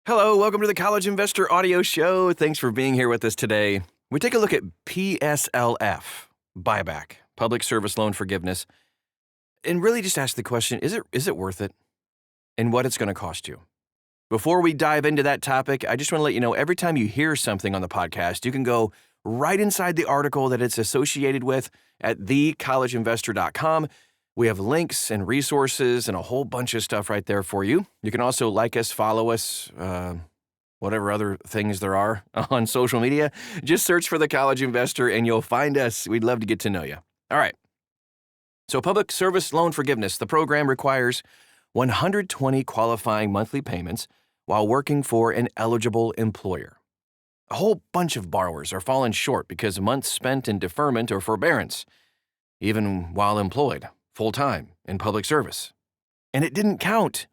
Hello, welcome to the College Investor Audio Show. Thanks for being here with us today. We take a look at PSLF, Buyback, Public Service Loan Forgiveness, and really just ask the question, is it worth it? And what it's going to cost you. Before we dive into that topic, I just want to let you know, every time you hear something on the podcast, you can go right inside the article that it's associated with at thecollegeinvestor.com. We have links and resources and a whole bunch of stuff right there for you. You can also like us, follow us, whatever other things there are on social media. Just search for The College Investor and you'll find us. We'd love to get to know you. All right. So Public Service Loan Forgiveness, the program requires 120 qualifying monthly payments while working for an eligible employer. A whole bunch of borrowers are falling short because of months spent in deferment or forbearance, even while employed full-time in public service. And it didn't count.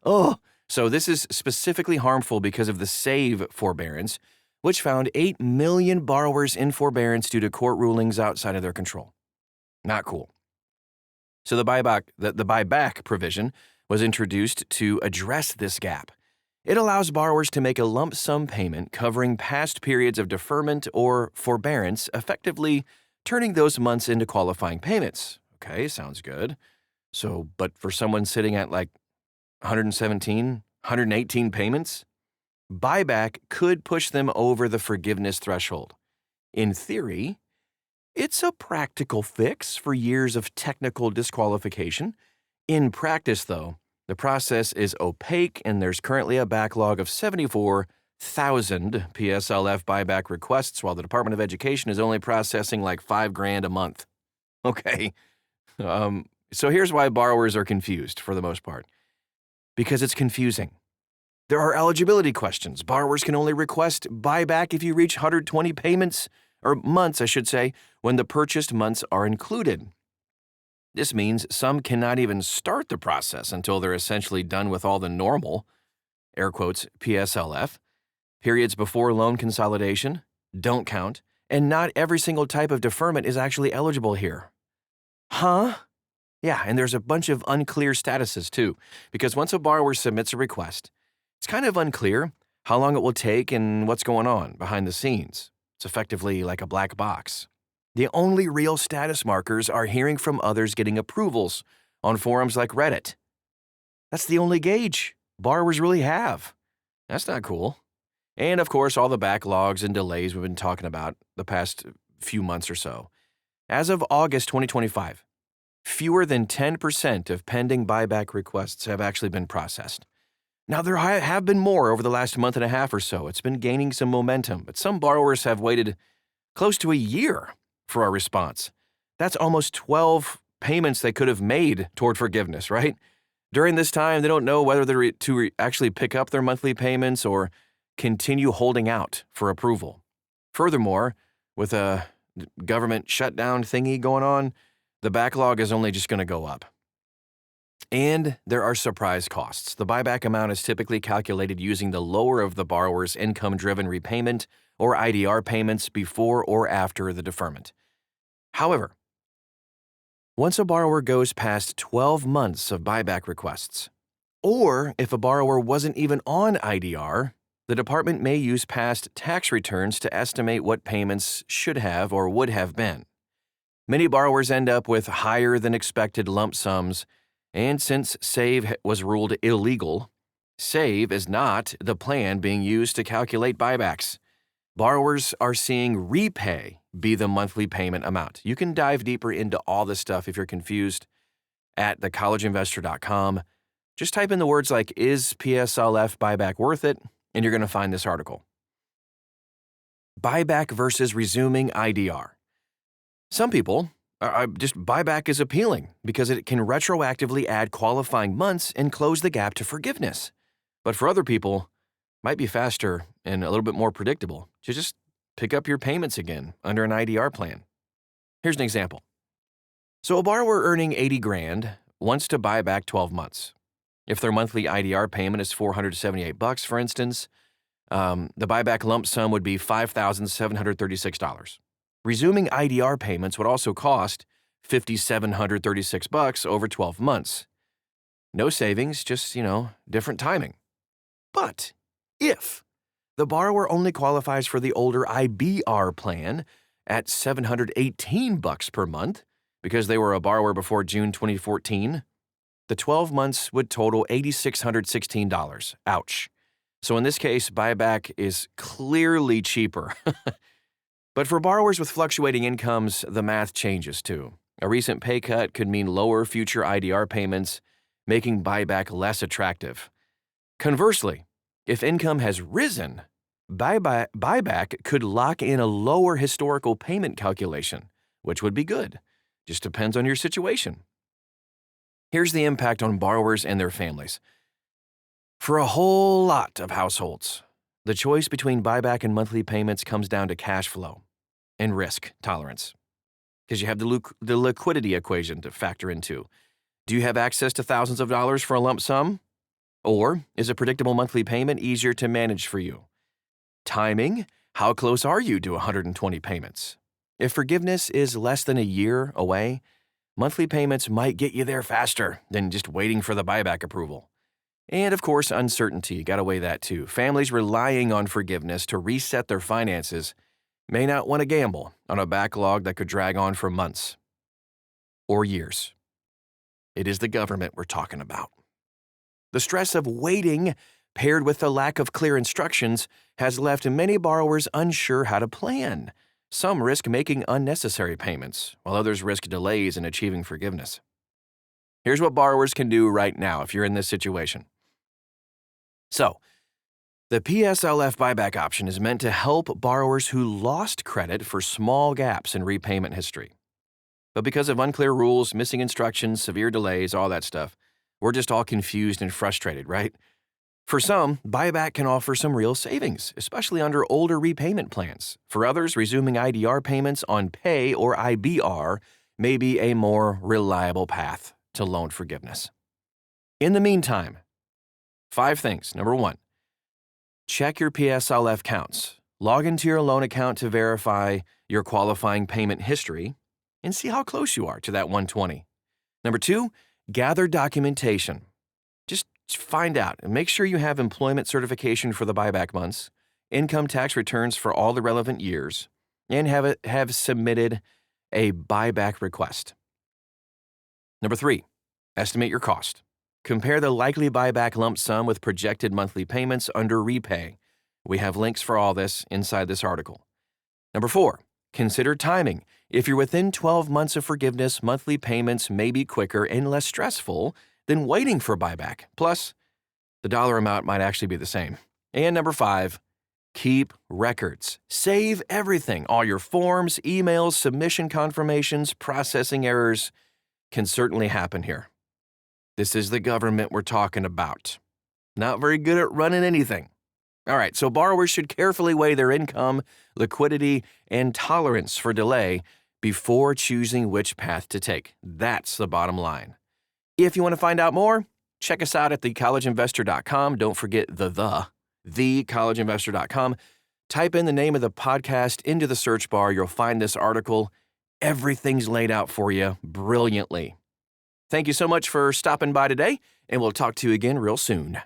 So this is specifically harmful because of the SAVE forbearance, which found 8 million borrowers in forbearance due to court rulings outside of their control. Not cool. So the buyback provision was introduced to address this gap. It allows borrowers to make a lump sum payment covering past periods of deferment or forbearance, effectively turning those months into qualifying payments. Okay, sounds good. So, but for someone sitting at like 117, 118 payments, buyback could push them over the forgiveness threshold. In theory, it's a practical fix for years of technical disqualification. In practice, though, the process is opaque and there's currently a backlog of 74,000 PSLF buyback requests, while the Department of Education is only processing like $5,000 a month. Okay. So here's why borrowers are confused for the most part. Because it's confusing. There are eligibility questions. Borrowers can only request buyback if you reach 120 payments, or months, I should say, when the purchased months are included. This means some cannot even start the process until they're essentially done with all the normal, air quotes, PSLF, periods before loan consolidation, don't count, and not every single type of deferment is actually eligible here. Huh? Yeah, and there's a bunch of unclear statuses too, because once a borrower submits a request, it's kind of unclear how long it will take and what's going on behind the scenes. It's effectively like a black box. The only real status markers are hearing from others getting approvals on forums like Reddit. That's the only gauge borrowers really have. That's not cool. And of course, all the backlogs and delays we've been talking about the past few months or so. As of August 2025, fewer than 10% of pending buyback requests have actually been processed. Now, there have been more over the last month and a half or so. It's been gaining some momentum, but some borrowers have waited close to a year for a response. That's almost 12 payments they could have made toward forgiveness, right? During this time, they don't know whether to actually pick up their monthly payments or continue holding out for approval. Furthermore, with a government shutdown thingy going on, the backlog is only just going to go up. And there are surprise costs. The buyback amount is typically calculated using the lower of the borrower's income-driven repayment or IDR payments before or after the deferment. However, once a borrower goes past 12 months of buyback requests, or if a borrower wasn't even on IDR, the department may use past tax returns to estimate what payments should have or would have been. Many borrowers end up with higher than expected lump sums, and since SAVE was ruled illegal, SAVE is not the plan being used to calculate buybacks. Borrowers are seeing repay be the monthly payment amount. You can dive deeper into all this stuff if you're confused at thecollegeinvestor.com. Just type in the words like, is PSLF buyback worth it? And you're going to find this article. Buyback versus resuming IDR. Some people just buyback is appealing because it can retroactively add qualifying months and close the gap to forgiveness. But for other people, it might be faster and a little bit more predictable to just pick up your payments again under an IDR plan. Here's an example. So a borrower earning $80,000 wants to buy back 12 months. If their monthly IDR payment is $478, for instance, the buyback lump sum would be $5,736. Resuming IDR payments would also cost $5,736 over 12 months. No savings, just, different timing. But if the borrower only qualifies for the older IBR plan at $718 per month because they were a borrower before June 2014. The 12 months would total $8,616. Ouch. So in this case, buyback is clearly cheaper. But for borrowers with fluctuating incomes, the math changes too. A recent pay cut could mean lower future IDR payments, making buyback less attractive. Conversely, if income has risen, buyback could lock in a lower historical payment calculation, which would be good. Just depends on your situation. Here's the impact on borrowers and their families. For a whole lot of households, the choice between buyback and monthly payments comes down to cash flow and risk tolerance, because you have the liquidity equation to factor into. Do you have access to thousands of dollars for a lump sum? Or is a predictable monthly payment easier to manage for you? Timing, how close are you to 120 payments? If forgiveness is less than a year away, monthly payments might get you there faster than just waiting for the buyback approval. And of course, uncertainty, gotta weigh that too. Families relying on forgiveness to reset their finances may not want to gamble on a backlog that could drag on for months or years. It is the government we're talking about. The stress of waiting, paired with the lack of clear instructions, has left many borrowers unsure how to plan. Some risk making unnecessary payments, while others risk delays in achieving forgiveness. Here's what borrowers can do right now if you're in this situation. So, the PSLF buyback option is meant to help borrowers who lost credit for small gaps in repayment history. But because of unclear rules, missing instructions, severe delays, all that stuff, we're just all confused and frustrated, right? For some, buyback can offer some real savings, especially under older repayment plans. For others, resuming IDR payments on pay or IBR may be a more reliable path to loan forgiveness. In the meantime, 5 things. Number 1, check your PSLF counts. Log into your loan account to verify your qualifying payment history and see how close you are to that 120. Number 2, gather documentation. Just find out and make sure you have employment certification for the buyback months, income tax returns for all the relevant years, and have submitted a buyback request. Number 3, estimate your cost. Compare the likely buyback lump sum with projected monthly payments under repay. We have links for all this inside this article. Number 4, consider timing. If you're within 12 months of forgiveness, monthly payments may be quicker and less stressful than waiting for buyback. Plus, the dollar amount might actually be the same. And number 5, keep records. Save everything. All your forms, emails, submission confirmations, processing errors can certainly happen here. This is the government we're talking about. Not very good at running anything. All right, so borrowers should carefully weigh their income, liquidity, and tolerance for delay before choosing which path to take. That's the bottom line. If you want to find out more, check us out at thecollegeinvestor.com. Don't forget thecollegeinvestor.com. Type in the name of the podcast into the search bar. You'll find this article. Everything's laid out for you brilliantly. Thank you so much for stopping by today, and we'll talk to you again real soon.